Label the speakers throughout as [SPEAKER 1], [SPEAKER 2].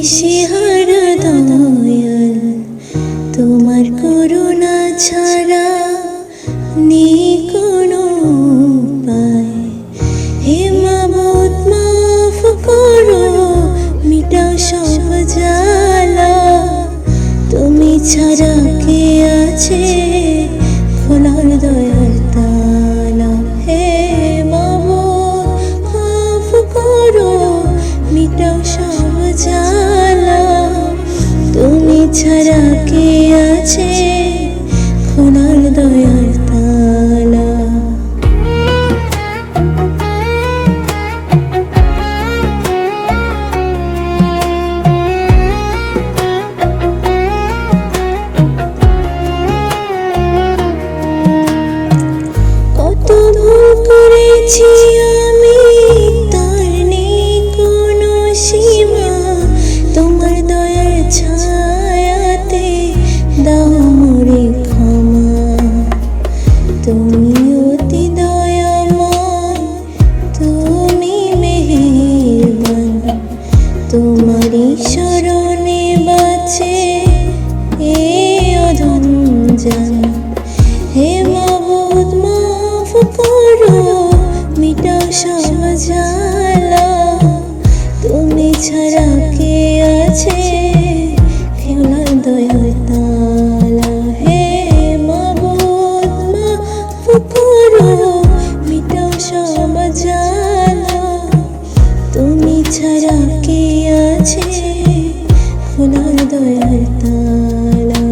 [SPEAKER 1] দিশেহারা দয়াল, তোমার করুণা ছাড়া নেই কোনো উপায়। হে মাবুদ মাফ করো, মিটাও সব জ্বালা, তুমি ছাড়া কে আছে খোলার দয়ার তালা। হে মাবুদ মাফ করো, মিটাও সব জ্বালা, তুমি ছাড়া কে আছে খোলার দয়ার তালা। কত ভুল করেছি আমি, তার নেই কোনো সীমা, তোমার দয়ার ছায়াতে দাও মোরে ক্ষমা। তুমি অতি দয়াময়, তুমি মেহেরবান, তোমারই শরণে বাঁচে এ অধম জান। হে মাবুদ মাফ করো, মিটাও সব জ্বালা, তুমি ছাড়া কে আছে খোলার দয়ার তালা। হে মাবুদ মাফ করো, মিটাও সব জ্বালা, তুমি ছাড়া কে আছে খোলার দয়ার তালা।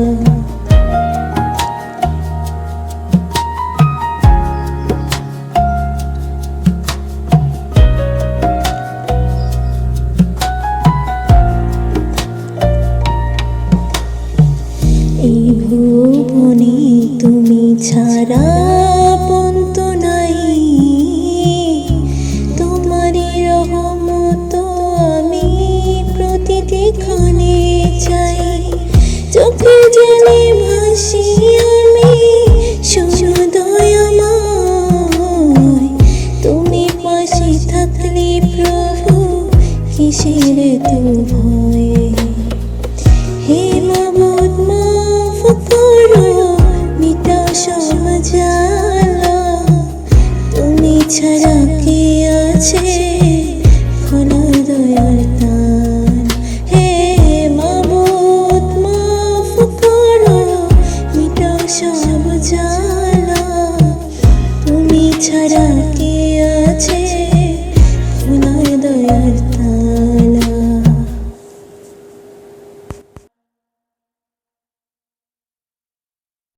[SPEAKER 1] এই ভুবনে তুমি ছাড়া আপন তো নাই, তোমারই রহমত আমি প্রতিটি ক্ষণে চাই। চোখের জলে ভাসি আমি শুধু দয়াময়, তুমি পাশে থাকলে প্রভু কিসের তো ভয়। হে মাবুদ মাফ করো, মিটাও সব জ্বালা, তুমি ছাড়া কে আছে খোলার দয়ার তালা। হে মাবুদ মাফ করো, মিটাও সব জ্বালা, তুমি ছাড়া